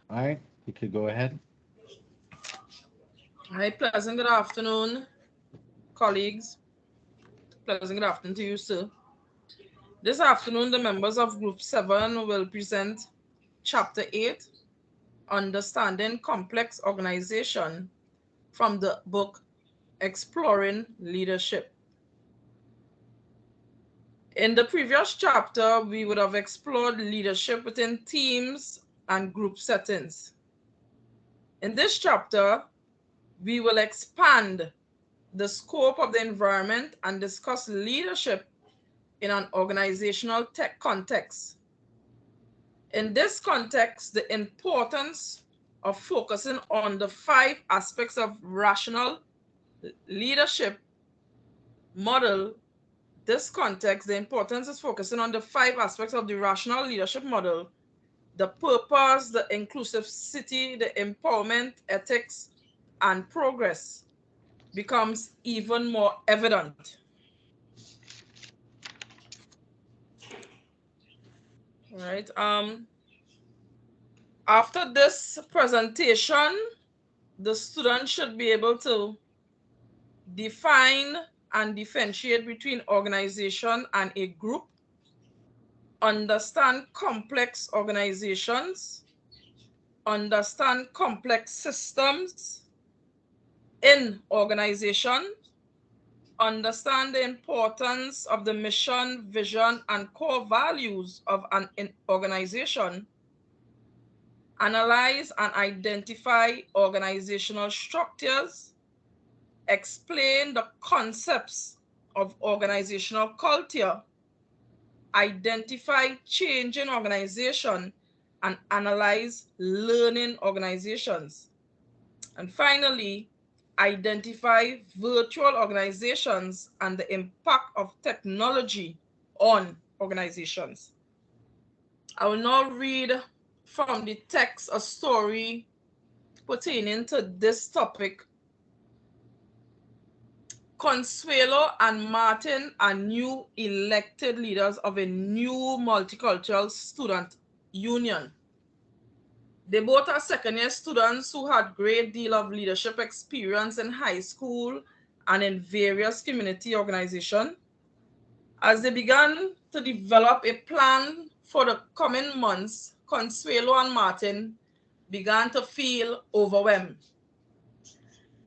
All right, you could go ahead. Hi, pleasant good afternoon, colleagues. Pleasant good afternoon to you, sir. This afternoon, the members of Group 7 will present Chapter 8, Understanding Complex Organization, from the book Exploring Leadership. In the previous chapter, we would have explored leadership within teams and group settings. In this chapter, we will expand the scope of the environment and discuss leadership in an organizational tech context. In this context, the importance of focusing on the 5 aspects of rational leadership model, this context, the importance is focusing on the 5 aspects of the rational leadership model: the purpose, the inclusivity, the empowerment, ethics, and progress becomes even more evident. All right. After this presentation, the student should be able to define and differentiate between organization and a group, understand complex organizations, understand complex systems in organization, understand the importance of the mission, vision, and core values of an organization, analyze and identify organizational structures, explain the concepts of organizational culture, identify change in organization, and analyze learning organizations. And finally, identify virtual organizations and the impact of technology on organizations. I will now read from the text a story pertaining to this topic. Consuelo and Martin are new elected leaders of a new multicultural student union. They both are second-year students who had a great deal of leadership experience in high school and in various community organizations. As they began to develop a plan for the coming months, Consuelo and Martin began to feel overwhelmed.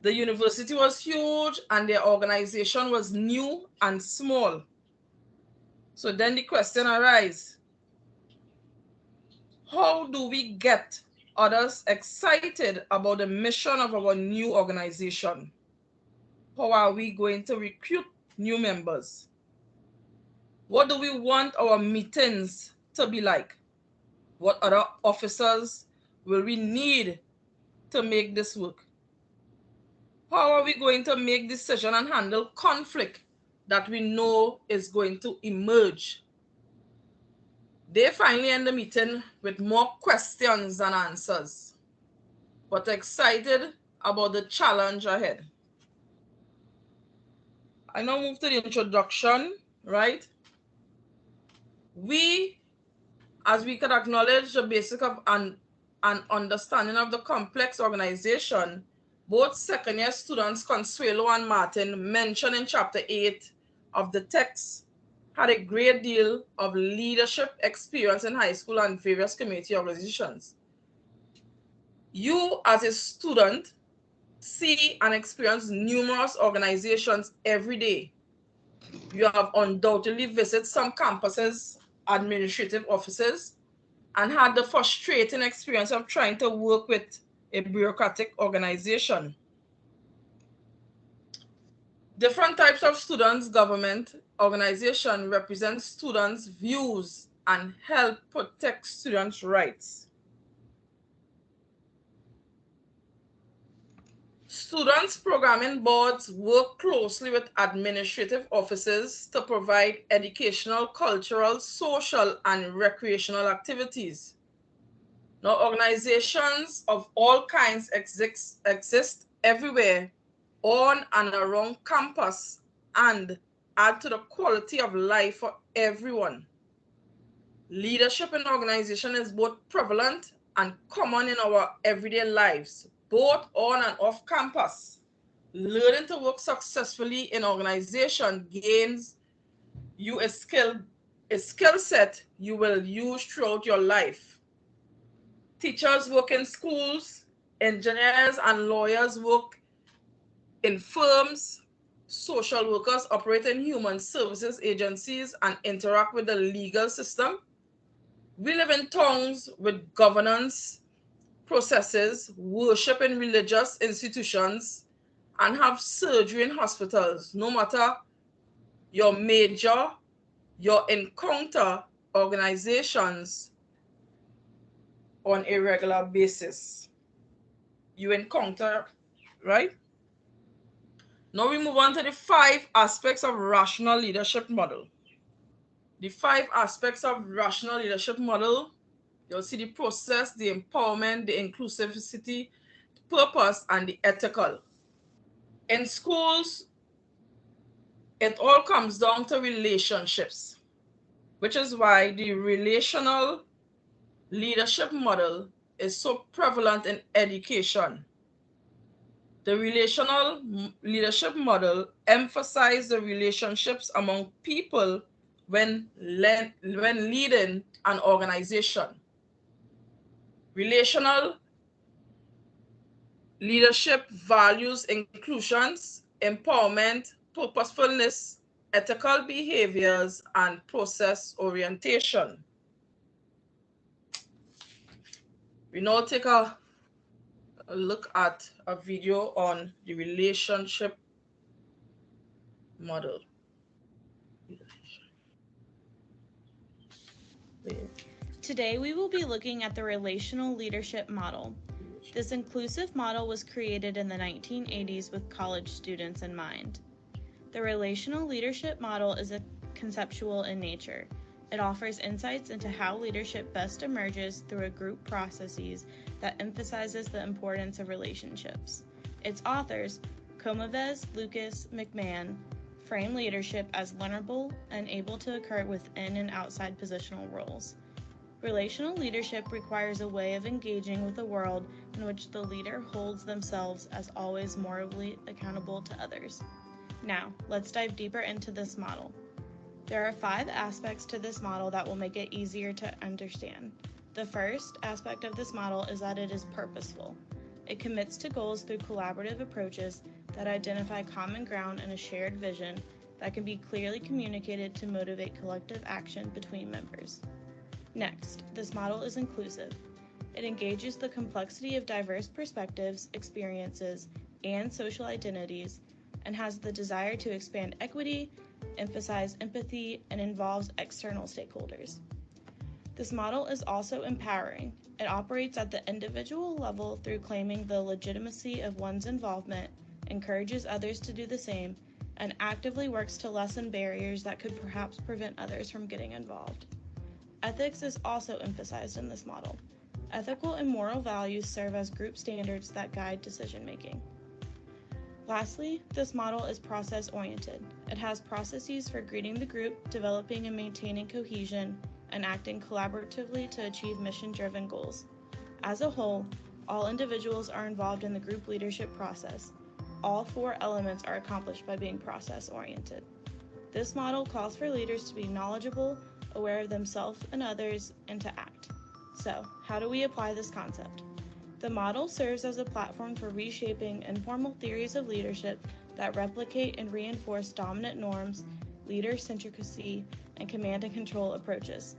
The university was huge and their organization was new and small. So then the question arises, how do we get others excited about the mission of our new organization? How are we going to recruit new members? What do we want our meetings to be like? What other officers will we need to make this work? How are we going to make decisions and handle conflict that we know is going to emerge? They finally end the meeting with more questions than answers, but excited about the challenge ahead. I now move to the introduction, right? As we can acknowledge the basic of an understanding of the complex organization, both second-year students Consuelo and Martin, mentioned in chapter 8 of the text, had a great deal of leadership experience in high school and various community organizations. You, as a student, see and experience numerous organizations every day. You have undoubtedly visited some campuses, administrative offices, and had the frustrating experience of trying to work with a bureaucratic organization. Different types of students' government organization represent students' views and help protect students' rights. Students' programming boards work closely with administrative offices to provide educational, cultural, social, and recreational activities. Now, organizations of all kinds exist everywhere on and around campus and add to the quality of life for everyone. Leadership in organization is both prevalent and common in our everyday lives, both on and off campus. Learning to work successfully in organization gains you a skill set you will use throughout your life. Teachers work in schools, engineers and lawyers work in firms, social workers operate in human services agencies and interact with the legal system. We live in towns with governance processes, worship in religious institutions, and have surgery in hospitals. No matter your major, your encounter organizations on a regular basis. You encounter, right? Now we move on to the 5 aspects of rational leadership model. The 5 aspects of rational leadership model, you'll see the process, the empowerment, the inclusivity, the purpose, and the ethical. In schools, it all comes down to relationships, which is why the relational leadership model is so prevalent in education. The relational leadership model emphasizes the relationships among people when leading an organization. Relational leadership values inclusions, empowerment, purposefulness, ethical behaviors, and process orientation. We now take a look at a video on the relationship model. Today we will be looking at the relational leadership model. This inclusive model was created in the 1980s with college students in mind. The relational leadership model is conceptual in nature. It offers insights into how leadership best emerges through a group processes that emphasizes the importance of relationships. Its authors, Comaves, Lucas, McMahon, frame leadership as learnable and able to occur within and outside positional roles. Relational leadership requires a way of engaging with the world in which the leader holds themselves as always morally accountable to others. Now, let's dive deeper into this model. There are 5 aspects to this model that will make it easier to understand. The first aspect of this model is that it is purposeful. It commits to goals through collaborative approaches that identify common ground and a shared vision that can be clearly communicated to motivate collective action between members. Next, this model is inclusive. It engages the complexity of diverse perspectives, experiences, and social identities, and has the desire to expand equity, emphasize empathy, and involves external stakeholders. This model is also empowering. It operates at the individual level through claiming the legitimacy of one's involvement, encourages others to do the same, and actively works to lessen barriers that could perhaps prevent others from getting involved. Ethics is also emphasized in this model. Ethical and moral values serve as group standards that guide decision-making. Lastly, this model is process-oriented. It has processes for greeting the group, developing and maintaining cohesion, and acting collaboratively to achieve mission-driven goals. As a whole, all individuals are involved in the group leadership process. All 4 elements are accomplished by being process-oriented. This model calls for leaders to be knowledgeable, aware of themselves and others, and to act. So, how do we apply this concept? The model serves as a platform for reshaping informal theories of leadership that replicate and reinforce dominant norms, leader-centricity, and command and control approaches.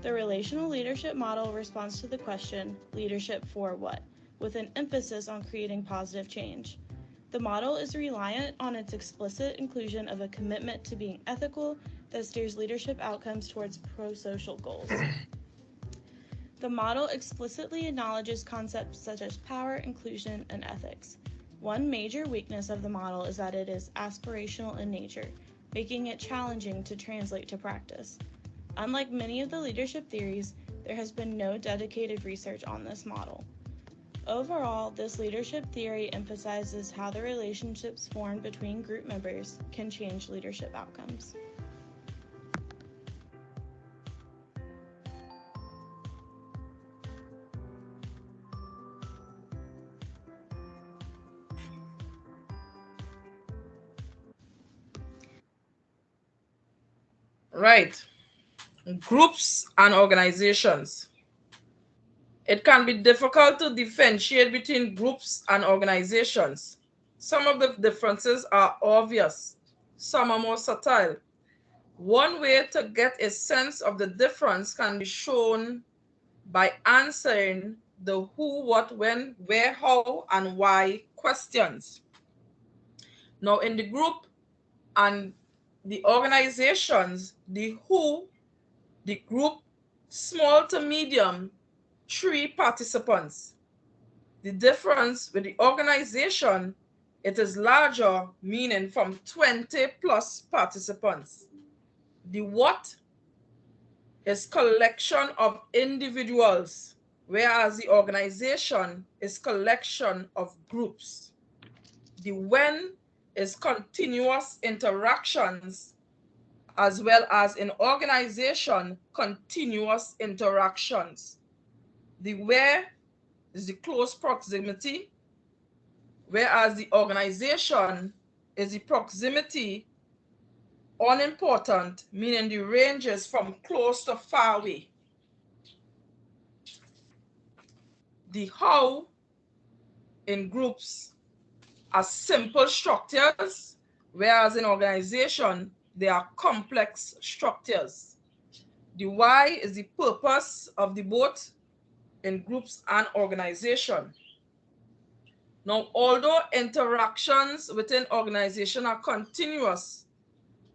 The relational leadership model responds to the question, leadership for what?, with an emphasis on creating positive change. The model is reliant on its explicit inclusion of a commitment to being ethical that steers leadership outcomes towards pro-social goals. The model explicitly acknowledges concepts such as power, inclusion, and ethics. One major weakness of the model is that it is aspirational in nature, making it challenging to translate to practice. Unlike many of the leadership theories, there has been no dedicated research on this model. Overall, this leadership theory emphasizes how the relationships formed between group members can change leadership outcomes. Right. Groups and organizations. It can be difficult to differentiate between groups and organizations. Some of the differences are obvious, some are more subtle. One way to get a sense of the difference can be shown by answering the who, what, when, where, how, and why questions. Now, in the group and the organizations, the who, the group, small to medium, 3 participants. The difference with the organization, it is larger, meaning from 20 plus participants. The what is collection of individuals, whereas the organization is collection of groups. The when is continuous interactions, as well as in organization, continuous interactions. The where is the close proximity, whereas the organization is the proximity unimportant, meaning the range is from close to far away. The how in groups are simple structures, whereas in organization, they are complex structures. The why is the purpose of the both in groups and organization. Now, although interactions within organization are continuous,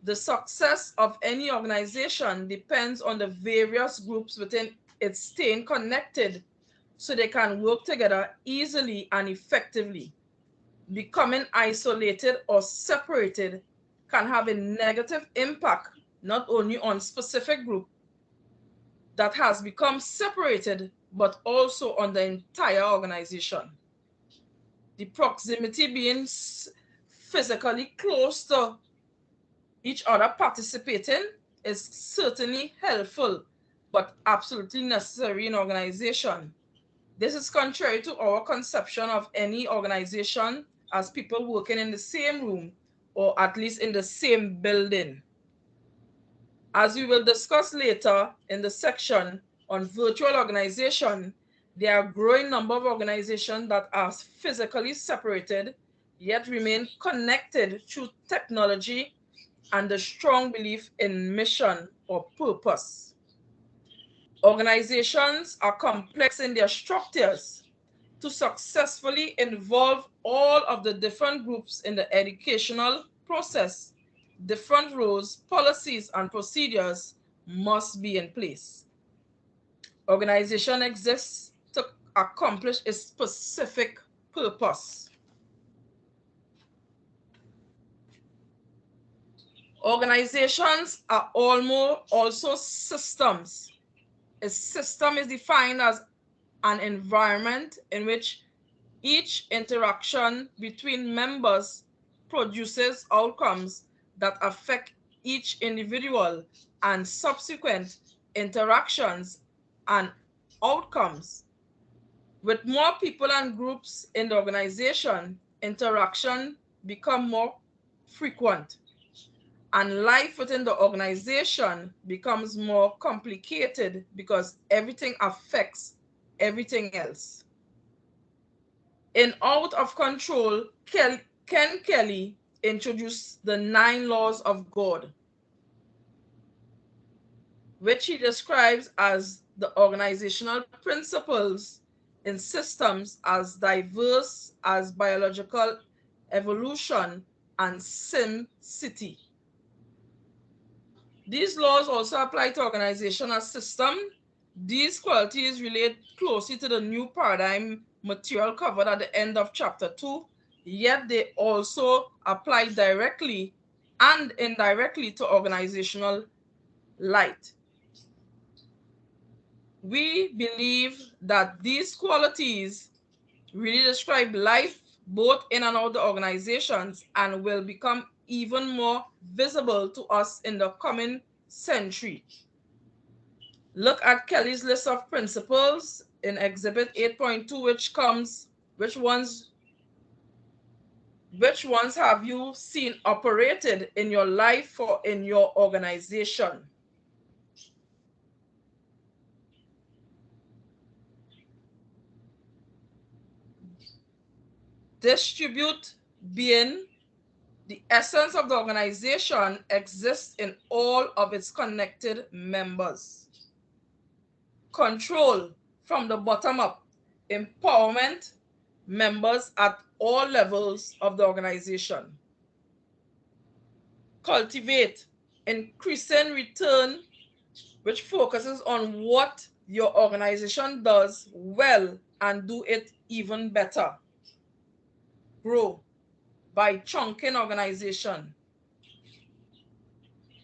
the success of any organization depends on the various groups within it staying connected so they can work together easily and effectively. Becoming isolated or separated can have a negative impact not only on specific group that has become separated, but also on the entire organization. The proximity being physically close to each other participating is certainly helpful, but absolutely necessary in organization. This is contrary to our conception of any organization as people working in the same room or at least in the same building. As we will discuss later in the section on virtual organization, there are a growing number of organizations that are physically separated yet remain connected through technology and a strong belief in mission or purpose. Organizations are complex in their structures. To successfully involve all of the different groups in the educational process, different roles, policies, and procedures must be in place. Organization exists to accomplish a specific purpose. Organizations are also systems. A system is defined as an environment in which each interaction between members produces outcomes that affect each individual and subsequent interactions and outcomes. With more people and groups in the organization, interaction become more frequent and life within the organization becomes more complicated because everything affects everything else. In Out of Control, Ken Kelly introduced the 9 laws of God, which he describes as the organizational principles in systems as diverse as biological evolution and SimCity. These laws also apply to organization as system. These qualities relate closely to the new paradigm material covered at the end of chapter 2, yet they also apply directly and indirectly to organizational light. We believe that these qualities really describe life both in and out the organizations and will become even more visible to us in the coming century. Look at Kelly's list of principles in Exhibit 8.2, which ones Which ones have you seen operated in your life or in your organization? Distribute being the essence of the organization exists in all of its connected members. Control from the bottom up, empowerment members at all levels of the organization. Cultivate increasing return, which focuses on what your organization does well and do it even better. Grow by chunking organization,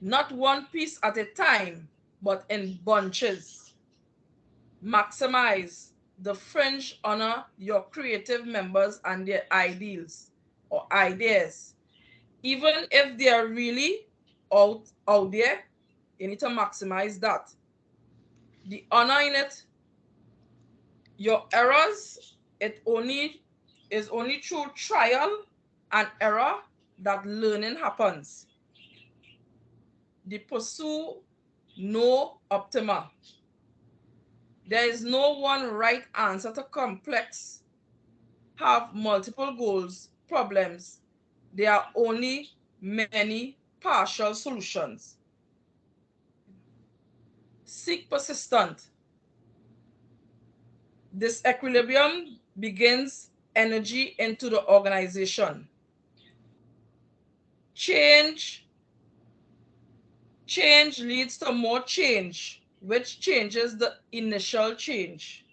not one piece at a time, but in bunches. Maximize the fringe, honor your creative members and their ideals or ideas. Even if they are really out there, you need to maximize that. The honor in it, your errors, it is only through trial and error that learning happens. The pursue no optima. There is no one right answer to complex, have multiple goals, problems. There are only many partial solutions. Seek persistent. This equilibrium begins energy into the organization. Change leads to more change, which changes the initial change.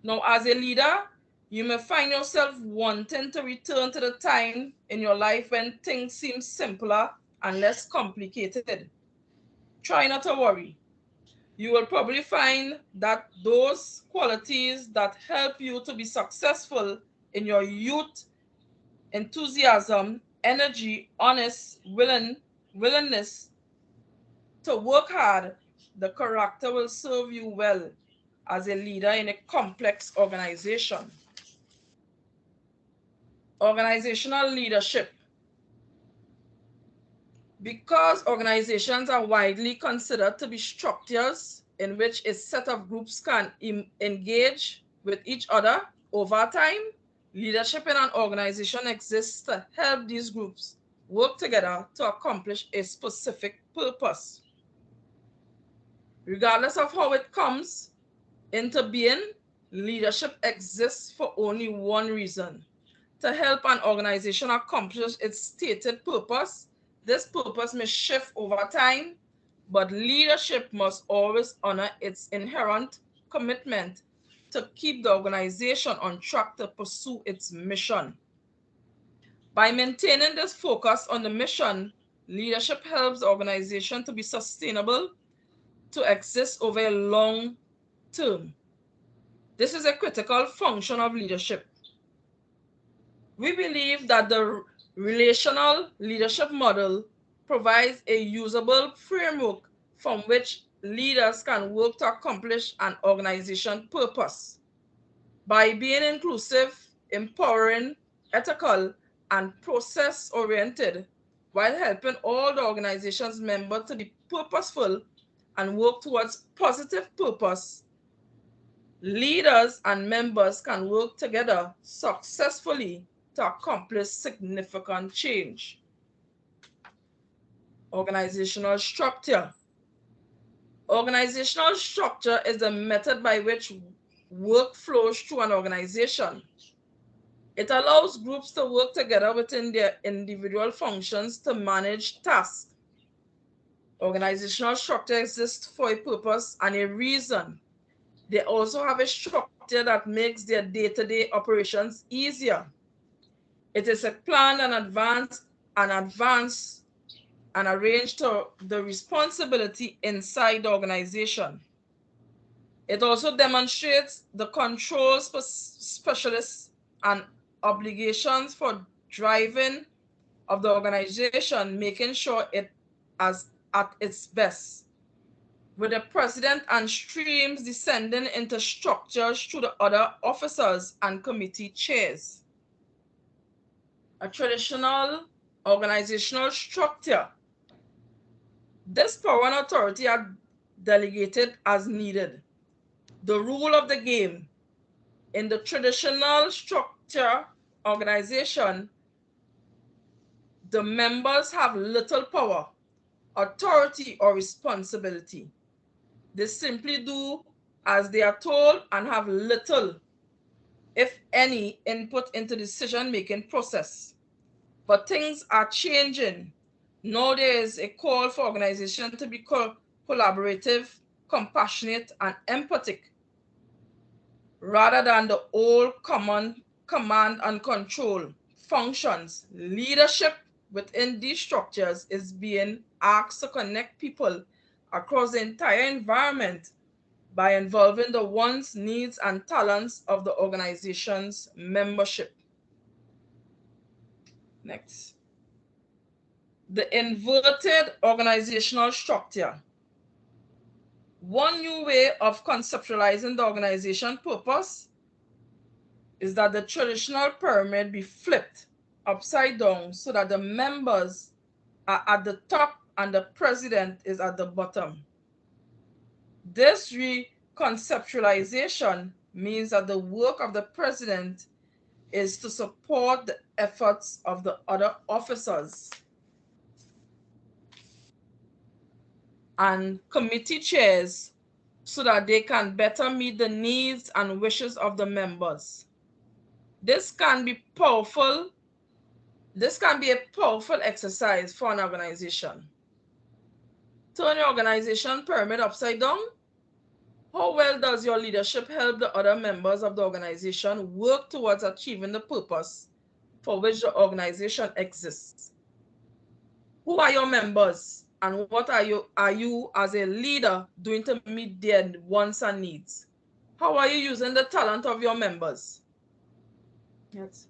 Now, as a leader, you may find yourself wanting to return to the time in your life when things seem simpler and less complicated. Try not to worry. You will probably find that those qualities that help you to be successful in your youth, enthusiasm, energy, honest, willingness to work hard, the character will serve you well as a leader in a complex organization. Organizational leadership. Because organizations are widely considered to be structures in which a set of groups can engage with each other over time, leadership in an organization exists to help these groups work together to accomplish a specific purpose. Regardless of how it comes into being, leadership exists for only one reason: to help an organization accomplish its stated purpose. This purpose may shift over time, but leadership must always honor its inherent commitment to keep the organization on track to pursue its mission. By maintaining this focus on the mission, leadership helps the organization to be sustainable, to exist over a long term. This is a critical function of leadership. We believe that the relational leadership model provides a usable framework from which leaders can work to accomplish an organization purpose. By being inclusive, empowering, ethical, and process-oriented, while helping all the organization's members to be purposeful and work towards positive purpose, leaders and members can work together successfully to accomplish significant change. Organizational structure. Organizational structure is the method by which work flows through an organization. It allows groups to work together within their individual functions to manage tasks. Organizational structure exists for a purpose and a reason. They also have a structure that makes their day-to-day operations easier. It is a plan and arranged to the responsibility inside the organization. It also demonstrates the control specialists and obligations for driving of the organization, making sure it is at its best, with the president and streams descending into structures through the other officers and committee chairs. a traditional organizational structure. This power and authority are delegated as needed. The rule of the game in the traditional structure organization, the members have little power, authority, or responsibility. They simply do as they are told and have little, if any, input into the decision-making process. But things are changing. Now there is a call for organization to be collaborative, compassionate, and empathic, rather than the old command and control functions. Leadership within these structures is being asked to connect people across the entire environment by involving the wants, needs, and talents of the organization's membership. Next. The inverted organizational structure. One new way of conceptualizing the organization purpose is that the traditional pyramid be flipped upside down so that the members are at the top and the president is at the bottom. This reconceptualization means that the work of the president is to support the efforts of the other officers and committee chairs so that they can better meet the needs and wishes of the members. This can be powerful. This can be a powerful exercise for an organization. Turn your organization pyramid upside down. How well does your leadership help the other members of the organization work towards achieving the purpose for which the organization exists? Who are your members and what are you as a leader doing to meet their wants and needs? How are you using the talent of your members? Yes.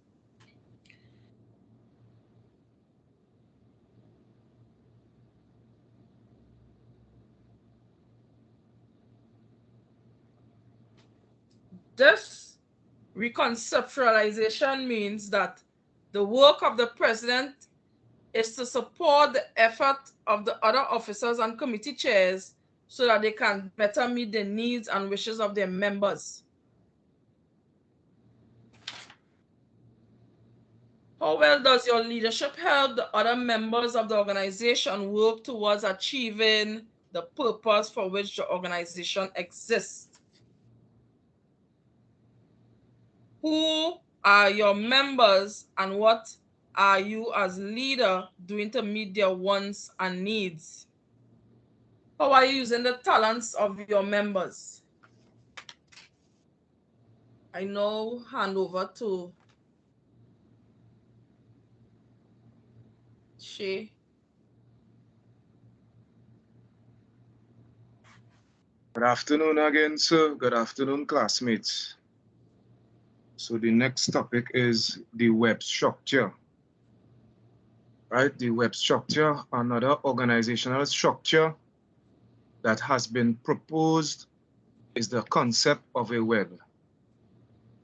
This reconceptualization means that the work of the president is to support the effort of the other officers and committee chairs so that they can better meet the needs and wishes of their members. How well does your leadership help the other members of the organization work towards achieving the purpose for which the organization exists? Who are your members and what are you as leader doing to meet their wants and needs? How are you using the talents of your members? I now hand over to Shay. Good afternoon again, sir. Good afternoon, classmates. So the next topic is the web structure. Right, the web structure, another organizational structure that has been proposed is the concept of a web.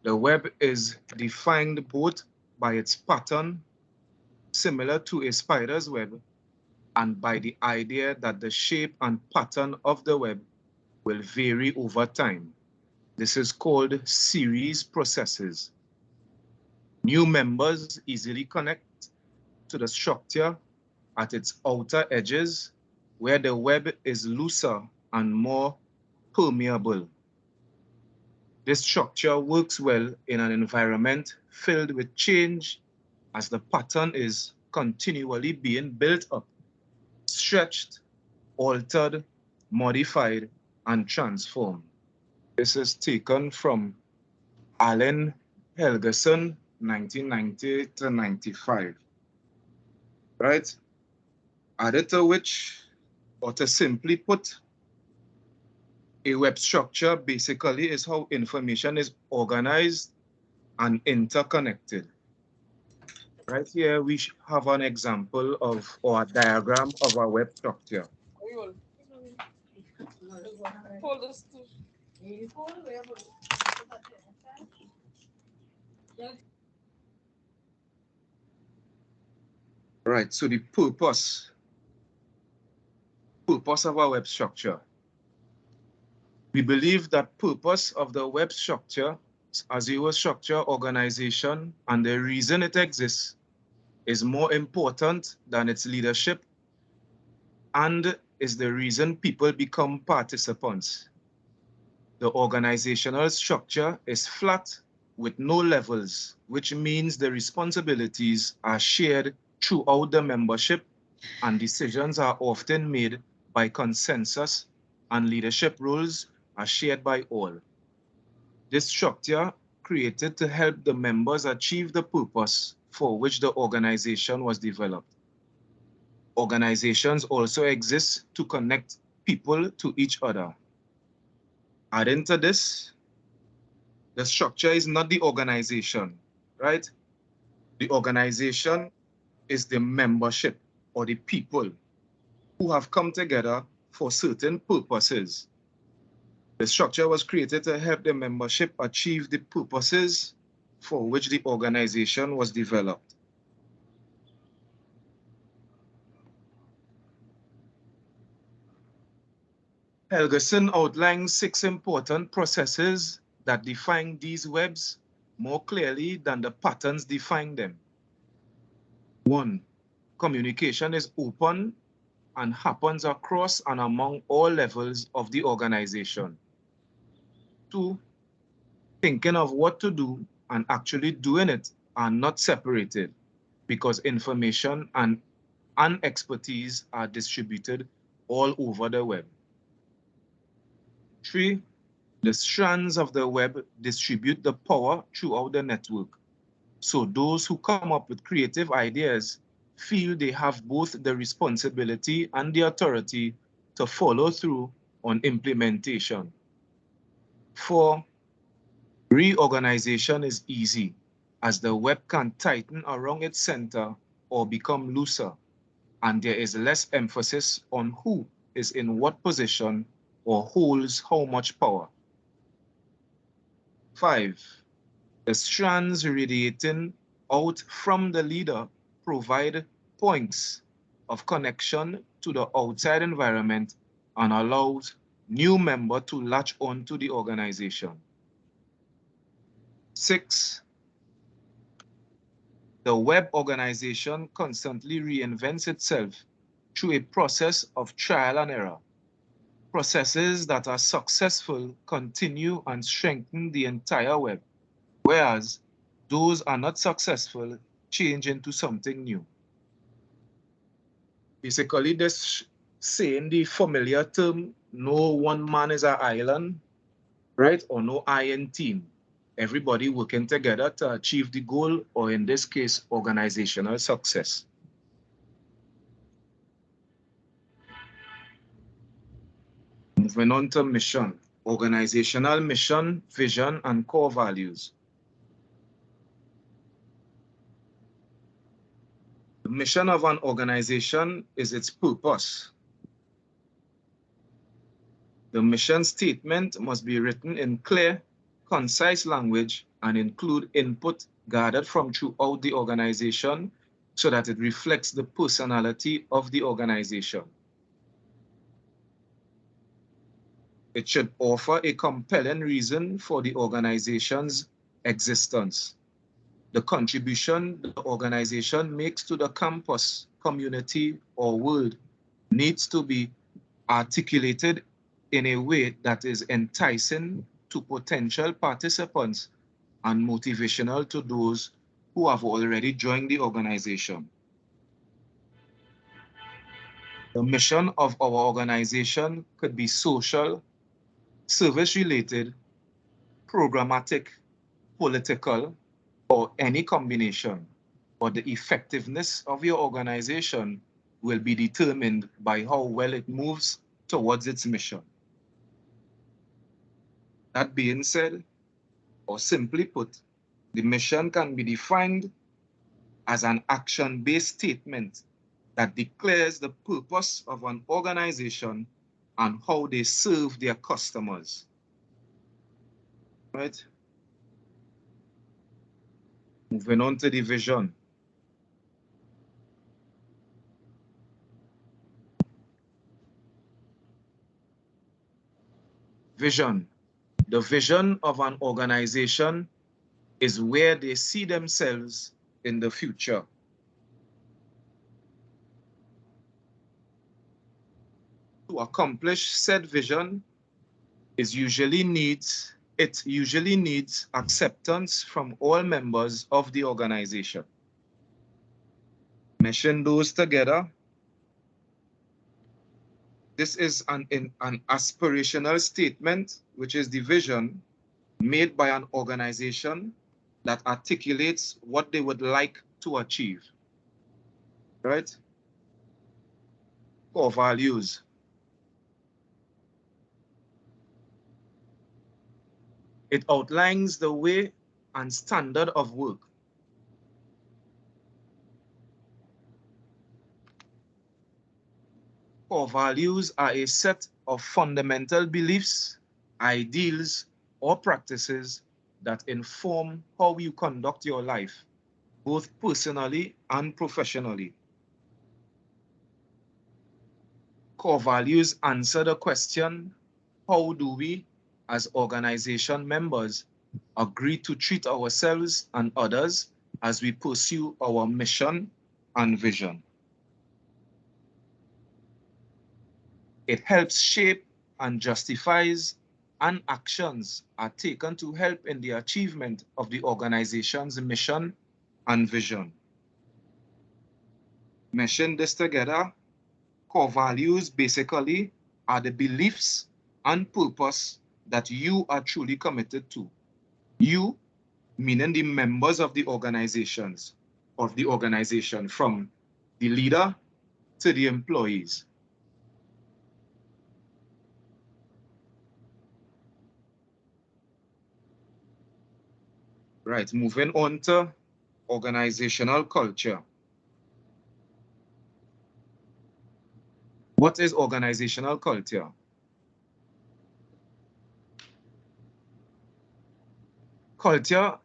The web is defined both by its pattern, similar to a spider's web, and by the idea that the shape and pattern of the web will vary over time. This is called series processes. New members easily connect to the structure at its outer edges, where the web is looser and more permeable. This structure works well in an environment filled with change, as the pattern is continually being built up, stretched, altered, modified, and transformed. This is taken from Allen Helgeson, 1990 to 95. Right? Added to which, or to simply put, a web structure basically is how information is organized and interconnected. Right here, we have an example of, or a diagram of a web structure. Right, so the purpose of our web structure. We believe that purpose of the web structure, as a structure organization, and the reason it exists is more important than its leadership and is the reason people become participants. The organizational structure is flat with no levels, which means the responsibilities are shared throughout the membership and decisions are often made by consensus and leadership roles are shared by all. This structure created to help the members achieve the purpose for which the organization was developed. Organizations also exist to connect people to each other. Adding to this, the structure is not the organization, right? The organization is the membership or the people who have come together for certain purposes. The structure was created to help the membership achieve the purposes for which the organization was developed. Helgeson outlines 6 important processes that define these webs more clearly than the patterns define them. 1. Communication is open and happens across and among all levels of the organization. 2. Thinking of what to do and actually doing it are not separated because information and expertise are distributed all over the web. 3. The strands of the web distribute the power throughout the network. So those who come up with creative ideas feel they have both the responsibility and the authority to follow through on implementation. 4. Reorganization is easy as the web can tighten around its center or become looser, and there is less emphasis on who is in what position or holds how much power. 5. The strands radiating out from the leader provide points of connection to the outside environment and allows new members to latch on to the organization. 6. The web organization constantly reinvents itself through a process of trial and error. Processes that are successful continue and strengthen the entire web, whereas those are not successful change into something new. Basically, this saying the familiar term, no one man is an island, right? Or no iron team. Everybody working together to achieve the goal, or in this case, organizational success. Moving on to mission, organizational mission, vision, and core values. The mission of an organization is its purpose. The mission statement must be written in clear, concise language and include input gathered from throughout the organization so that it reflects the personality of the organization. It should offer a compelling reason for the organization's existence. The contribution the organization makes to the campus, community, or world needs to be articulated in a way that is enticing to potential participants and motivational to those who have already joined the organization. The mission of our organization could be social, service-related, programmatic, political, or any combination, but the effectiveness of your organization will be determined by how well it moves towards its mission. That being said, or simply put, the mission can be defined as an action-based statement that declares the purpose of an organization and how they serve their customers. Right? Moving on to the vision. Vision. The vision of an organization is where they see themselves in the future. To accomplish said vision, it usually needs acceptance from all members of the organization. Meshing those together, this is an aspirational statement, which is the vision made by an organization that articulates what they would like to achieve, right? Core values. It outlines the way and standard of work. Core values are a set of fundamental beliefs, ideals, or practices that inform how you conduct your life, both personally and professionally. Core values answer the question, how do we, as organization members, agree to treat ourselves and others as we pursue our mission and vision? It helps shape and justifies and actions are taken to help in the achievement of the organization's mission and vision. Meshing this together, core values basically are the beliefs and purpose that you are truly committed to. You, meaning the members of the organization, from the leader to the employees. Right, moving on to organizational culture. What is organizational culture? Culture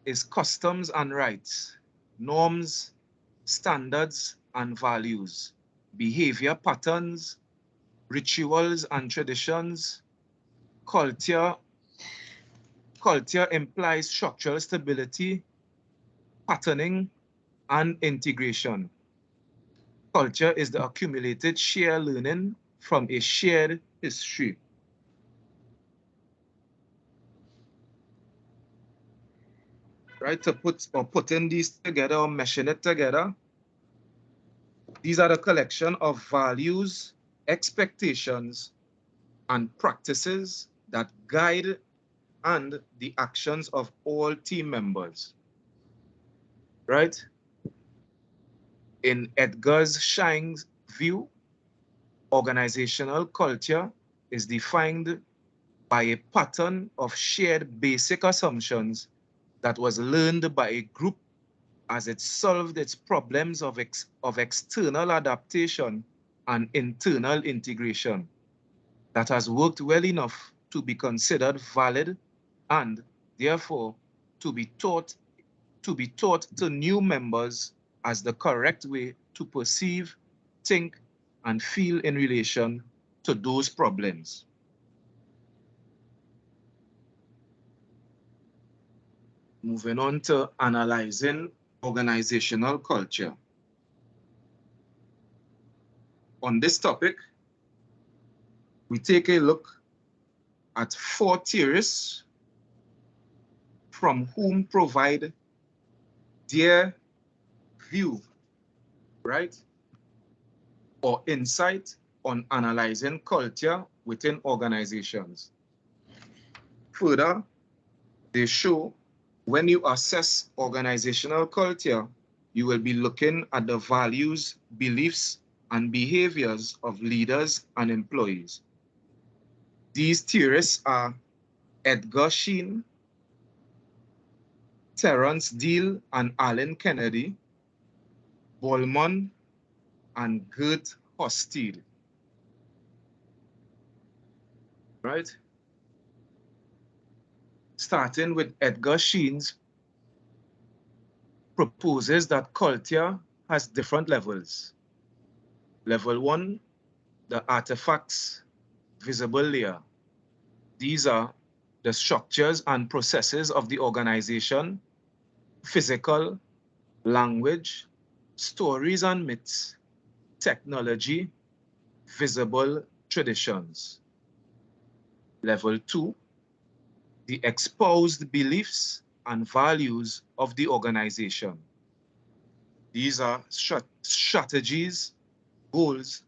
is customs and rights, norms, standards and values, behavior patterns, rituals and traditions. Culture implies structural stability, patterning, and integration. Culture is the accumulated shared learning from a shared history. Right, to putting these together or meshing it together, these are the collection of values, expectations, and practices that guide and the actions of all team members. Right? In Edgar Schein's view, organizational culture is defined by a pattern of shared basic assumptions that was learned by a group as it solved its problems of external adaptation and internal integration that has worked well enough to be considered valid and therefore to be taught to new members as the correct way to perceive, think, and feel in relation to those problems. Moving on to analyzing organizational culture. On this topic, we take a look at 4 theorists from whom provide their view, right, or insight on analyzing culture within organizations. Further, they show when you assess organizational culture, you will be looking at the values, beliefs, and behaviors of leaders and employees. These theorists are Edgar Schein, Terence Deal and Alan Kennedy, Bolman, and Gert Hofstede. Right? Starting with Edgar Schein's proposes that culture has different levels. Level 1, the artifacts visible layer. These are the structures and processes of the organization, physical, language, stories and myths, technology, visible traditions. Level 2, the exposed beliefs and values of the organization. These are strategies, goals,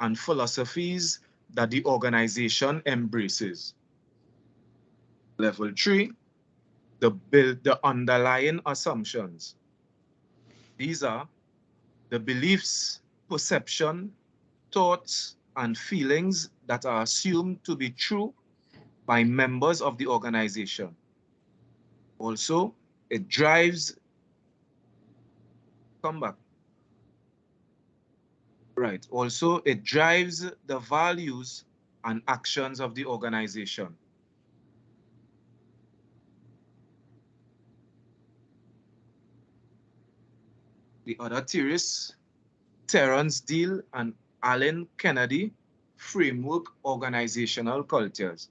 and philosophies that the organization embraces. Level 3, the underlying assumptions. These are the beliefs, perception, thoughts, and feelings that are assumed to be true by members of the organization. Also, it drives, come back. Right. Also, it drives the values and actions of the organization. The other theorists, Terence Deal and Alan Kennedy, framework organizational cultures.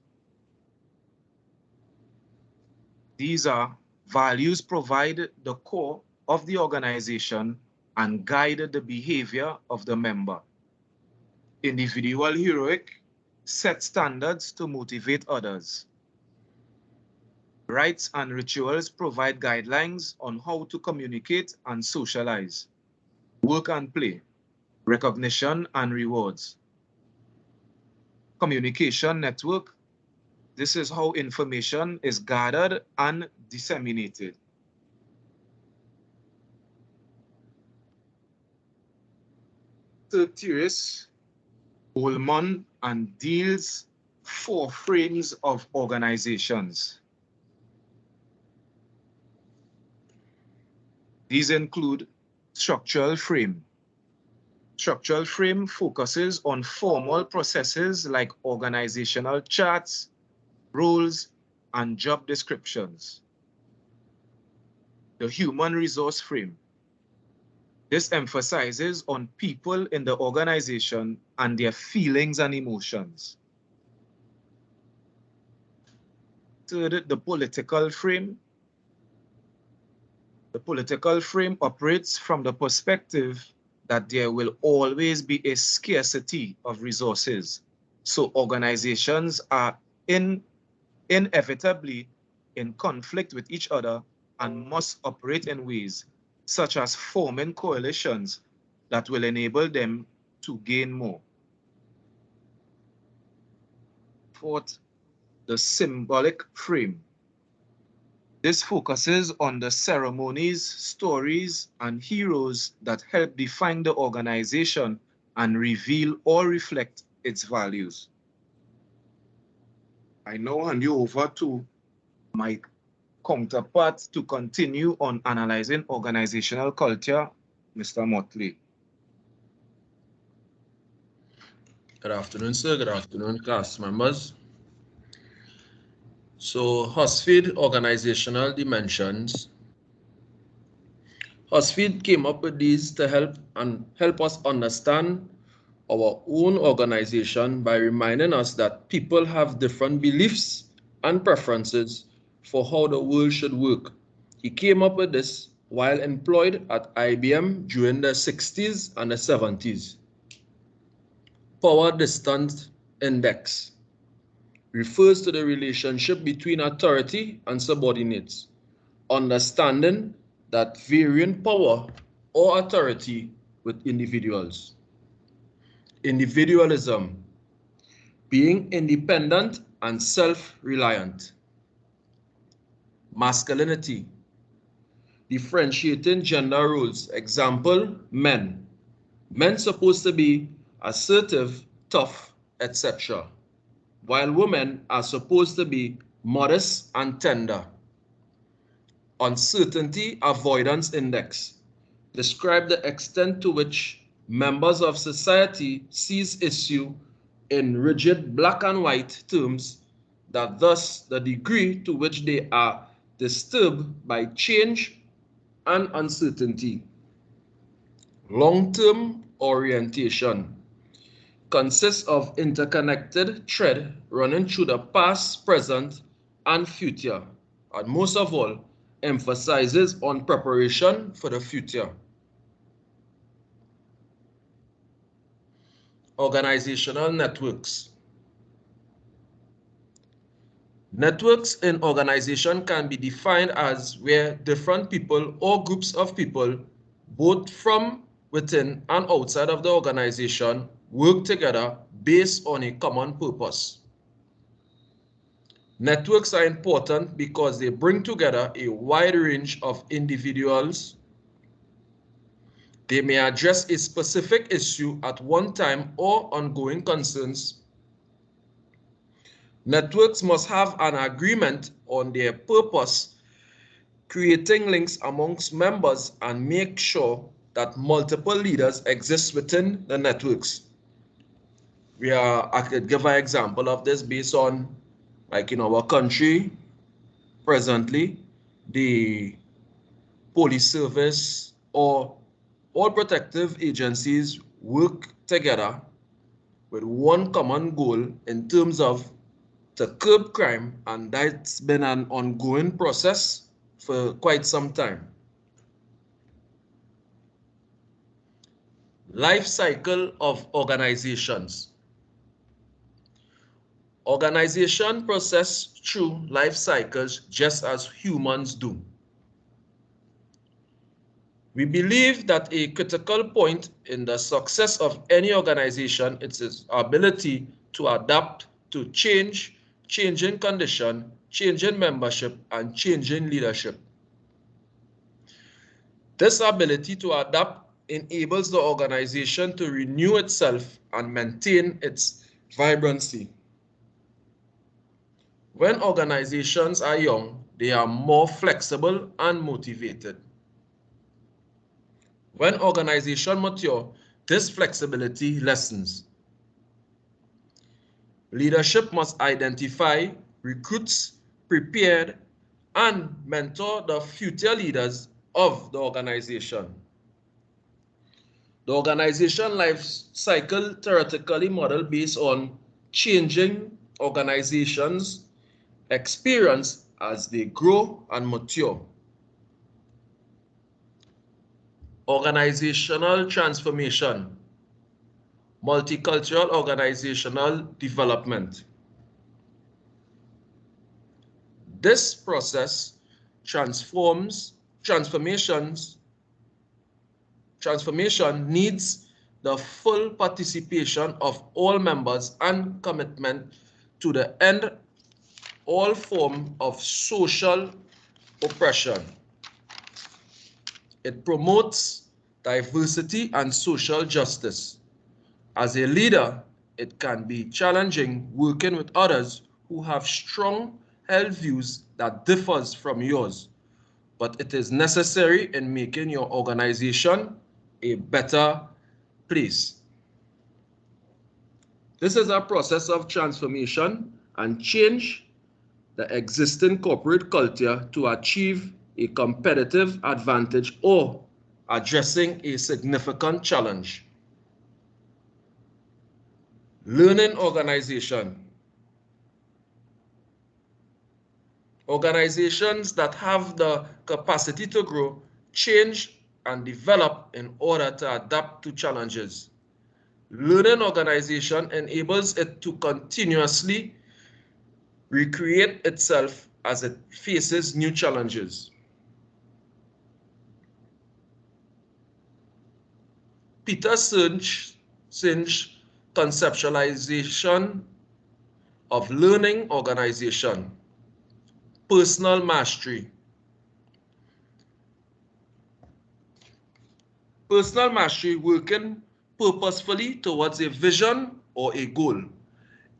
These are values provide the core of the organization and guide the behavior of the member. Individual heroic set standards to motivate others. Rites and rituals provide guidelines on how to communicate and socialize. Work and play, recognition and rewards. Communication network, this is how information is gathered and disseminated. Third theorist, Ullman and Deal's 4 frames of organizations. These include structural frame. Structural frame focuses on formal processes like organizational charts, roles, and job descriptions. The human resource frame. This emphasizes on people in the organization and their feelings and emotions. Third, the political frame. The political frame operates from the perspective that there will always be a scarcity of resources. So organizations are inevitably in conflict with each other and must operate in ways such as forming coalitions that will enable them to gain more. Fourth, the symbolic frame. This focuses on the ceremonies, stories, and heroes that help define the organization and reveal or reflect its values. I now hand you over to my counterpart to continue on analyzing organizational culture, Mr. Motley. Good afternoon, sir. Good afternoon, class members. So, Husfeed organizational dimensions. Husfeed came up with these to help us understand our own organization by reminding us that people have different beliefs and preferences for how the world should work. He came up with this while employed at IBM during the 60s and the 70s. Power Distance Index refers to the relationship between authority and subordinates, understanding that varying power or authority with individuals. Individualism, being independent and self-reliant. Masculinity, differentiating gender roles. Example, men. Men supposed to be assertive, tough, etc., while women are supposed to be modest and tender. Uncertainty Avoidance Index, describe the extent to which members of society sees issue in rigid black and white terms, that thus the degree to which they are disturbed by change and uncertainty. Long-term orientation, consists of interconnected thread running through the past, present, and future, and most of all, emphasizes on preparation for the future. Organizational networks. Networks in organization can be defined as where different people or groups of people, both from within and outside of the organization, work together based on a common purpose. Networks are important because they bring together a wide range of individuals. They may address a specific issue at one time or ongoing concerns. Networks must have an agreement on their purpose, creating links amongst members and make sure that multiple leaders exist within the networks. I could give an example of this based on, like in our country, presently, the police service or all protective agencies work together with one common goal in terms of to curb crime, and that's been an ongoing process for quite some time. Life cycle of organizations. Organizations process through life cycles just as humans do. We believe that a critical point in the success of any organization is its ability to adapt to change, changing condition, changing membership, and changing leadership. This ability to adapt enables the organization to renew itself and maintain its vibrancy. When organizations are young, they are more flexible and motivated. When organizations mature, this flexibility lessens. Leadership must identify, recruit, prepare, and mentor the future leaders of the organization. The organization life cycle theoretically model based on changing organizations' experience as they grow and mature. Organizational transformation, multicultural organizational development. This process transformation needs the full participation of all members and commitment to the end all form of social oppression. It promotes diversity and social justice. As a leader, it can be challenging working with others who have strong held views that differs from yours, but it is necessary in making your organization a better place. This is a process of transformation and change the existing corporate culture to achieve a competitive advantage or addressing a significant challenge. Learning organization. Organizations that have the capacity to grow, change, and develop in order to adapt to challenges. Learning organization enables it to continuously recreate itself as it faces new challenges. Peter Singe's conceptualization of learning organization. Personal mastery. Personal mastery, working purposefully towards a vision or a goal.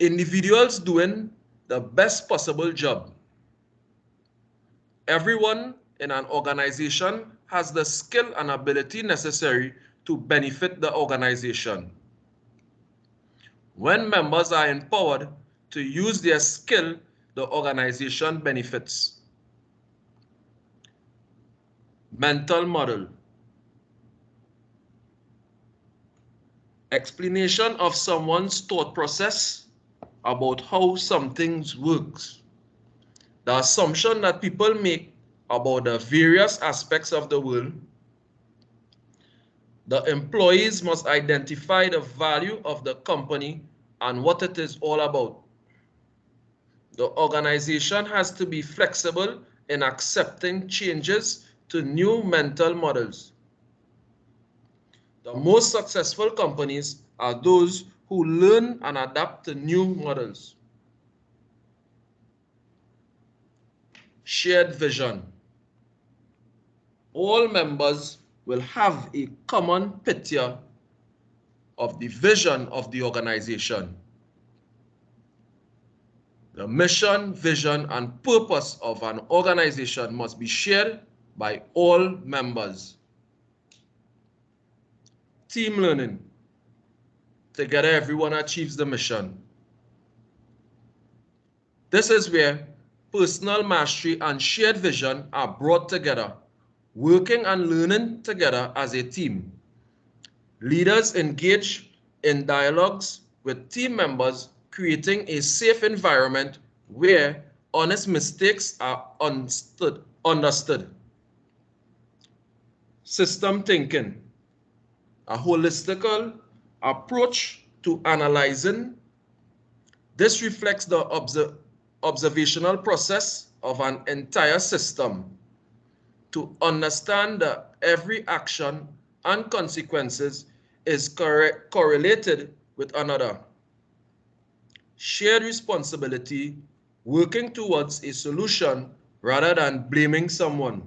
Individuals doing the best possible job. Everyone in an organization has the skill and ability necessary to benefit the organization. When members are empowered to use their skill, the organization benefits. Mental model. explanation of someone's thought process about how something works, the assumption that people make about the various aspects of the world. The employees must identify the value of the company and what it is all about. The organization has to be flexible in accepting changes to new mental models. The most successful companies are those who learn and adapt to new models. Shared vision. All members will have a common picture of the vision of the organization. The mission, vision, and purpose of an organization must be shared by all members. Team learning. Together, everyone achieves the mission. This is where personal mastery and shared vision are brought together, working and learning together as a team. Leaders engage in dialogues with team members, creating a safe environment where honest mistakes are understood. System thinking, a holistic approach to analyzing. This reflects the observational process of an entire system to understand that every action and consequences is correlated with another. Shared responsibility, working towards a solution rather than blaming someone.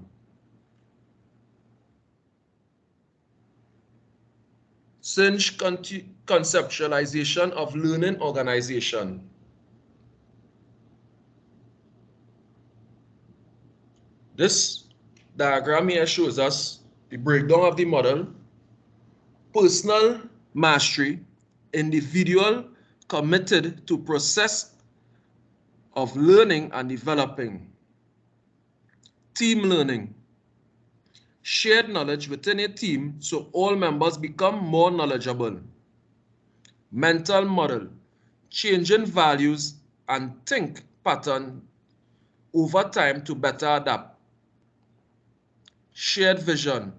Singe conceptualization of learning organization. This diagram here shows us the breakdown of the model, personal mastery, individual committed to process of learning and developing, team learning, shared knowledge within a team so all members become more knowledgeable, mental model, changing values and think pattern over time to better adapt. Shared vision,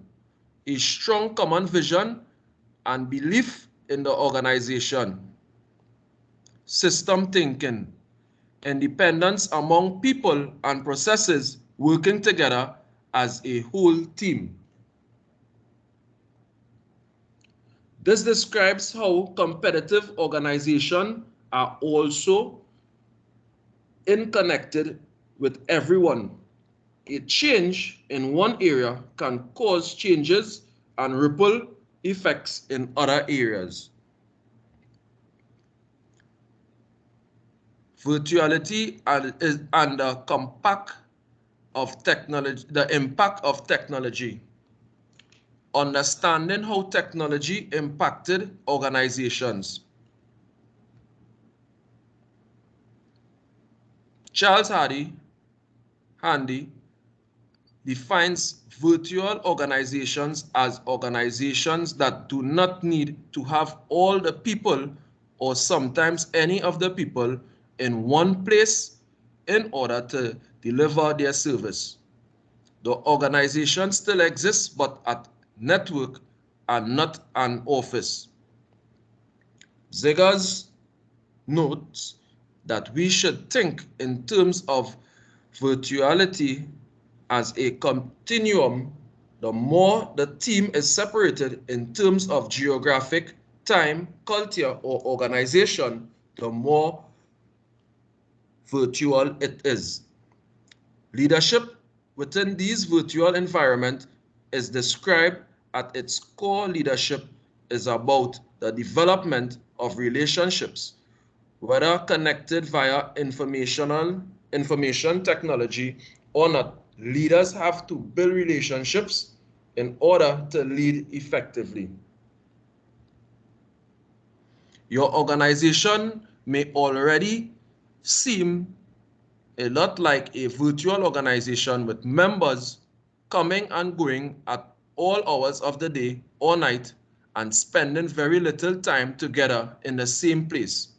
a strong common vision and belief in the organization. System thinking, independence among people and processes working together as a whole team. This describes how competitive organizations are also interconnected with everyone. A change in one area can cause changes and ripple effects in other areas. Virtuality and the impact of technology. Understanding how technology impacted organizations. Charles Handy defines virtual organizations as organizations that do not need to have all the people or sometimes any of the people in one place in order to deliver their service. The organization still exists, but at network and not an office. Zegers notes that we should think in terms of virtuality as a continuum. The more the team is separated in terms of geographic, time, culture, or organization, the more virtual it is. Leadership within these virtual environments is described at its core. Leadership is about the development of relationships, whether connected via information technology or not. Leaders have to build relationships in order to lead effectively. Your organization may already seem a lot like a virtual organization with members coming and going at all hours of the day or night and spending very little time together in the same place.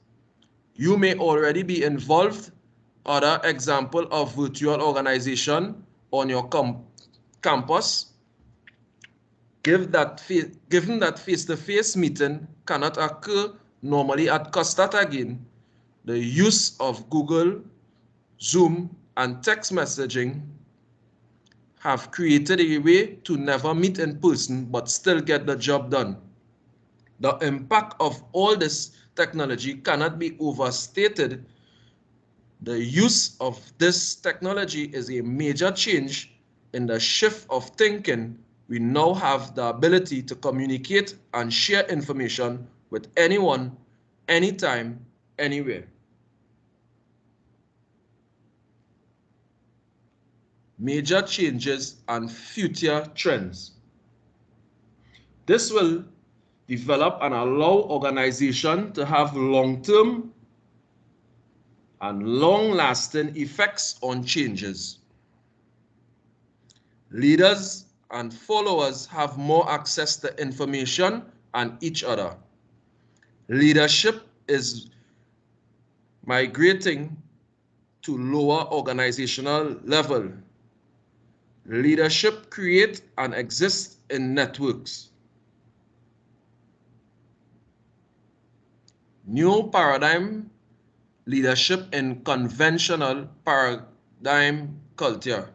You may already be involved. Other example of virtual organization on your campus. Given that face-to-face meeting cannot occur normally at Costa again, the use of Google, Zoom, and text messaging have created a way to never meet in person but still get the job done. The impact of all this technology cannot be overstated. The use of this technology is a major change in the shift of thinking. We now have the ability to communicate and share information with anyone, anytime, anywhere. Major changes and future trends. This will develop and allow organizations to have long-term and long-lasting effects on changes. Leaders and followers have more access to information and each other. Leadership is migrating to lower organizational level. Leadership creates and exists in networks. New paradigm leadership in conventional paradigm culture.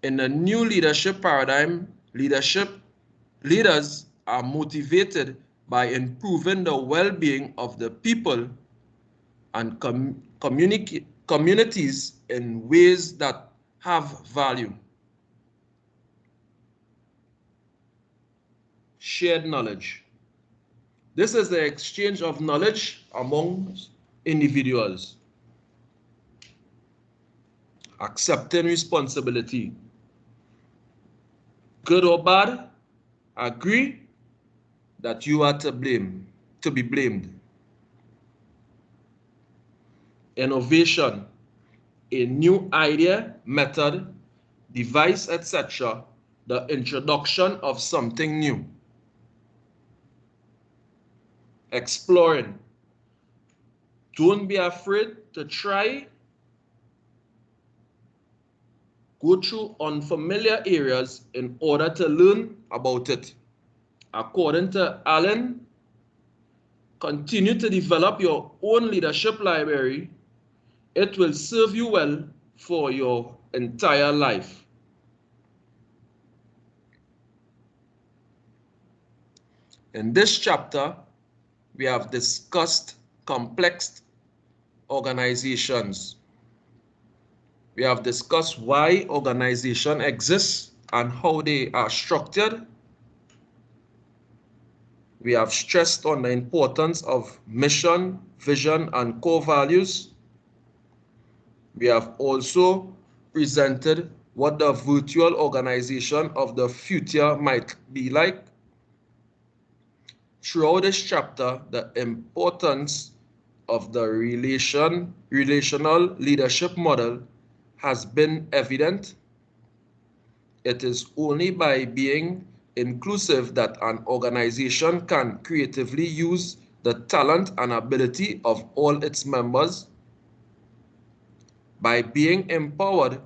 In the new leadership paradigm, leaders are motivated by improving the well-being of the people and communities in ways that have value. Shared knowledge. This is the exchange of knowledge among individuals. Accepting responsibility. Good or bad, agree that you are to be blamed. Innovation, a new idea, method, device, etc., the introduction of something new. Exploring, don't be afraid to try. Go through unfamiliar areas in order to learn about it. According to Allen, continue to develop your own leadership library. It will serve you well for your entire life. In this chapter, we have discussed complex organizations. We have discussed why organizations exist and how they are structured. We have stressed on the importance of mission, vision, and core values. We have also presented what the virtual organization of the future might be like. Throughout this chapter, the importance of the relational leadership model has been evident. It is only by being inclusive that an organization can creatively use the talent and ability of all its members. By being empowered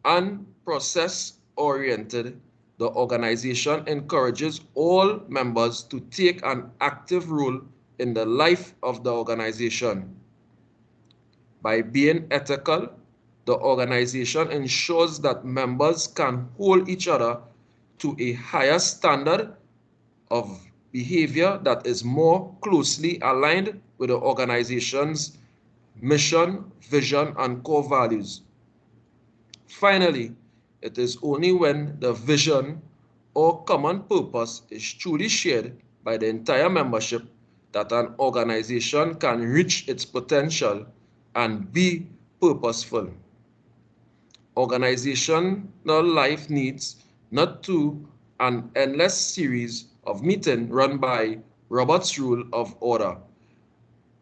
and process-oriented, the organization encourages all members to take an active role in the life of the organization. By being ethical, the organization ensures that members can hold each other to a higher standard of behavior that is more closely aligned with the organization's mission, vision, and core values. Finally, it is only when the vision or common purpose is truly shared by the entire membership that an organization can reach its potential and be purposeful. Organizational life needs not an endless series of meetings run by Robert's Rule of Order.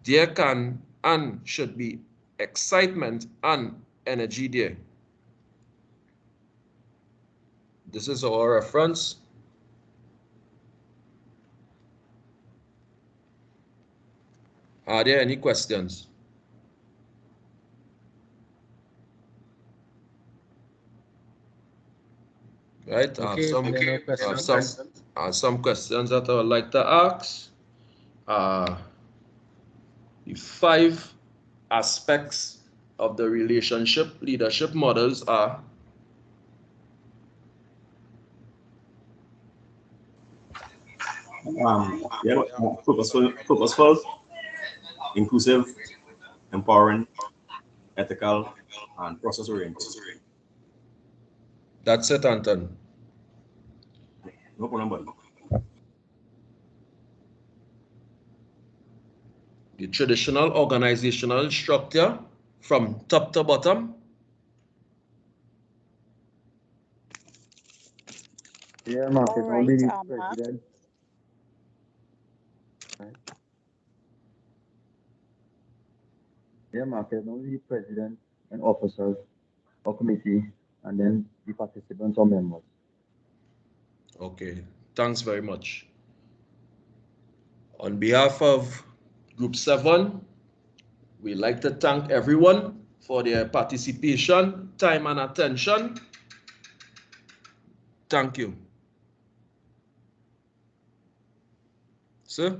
There can and should be excitement and energy there. This is our reference. Are there any questions? Right, I have some questions that I would like to ask. The 5 aspects of the relationship leadership models are: purposeful, inclusive, empowering, ethical, and process oriented. That's it, Anton. No problem, buddy. The traditional organizational structure from top to bottom. Yeah, Mark, All it right, only the Mark. president. Right. Yeah, Mark, it only the president and officers or committee, and then the participants or members. Okay, thanks very much. On behalf of Group 7, we'd like to thank everyone for their participation, time, and attention. Thank you. Sir?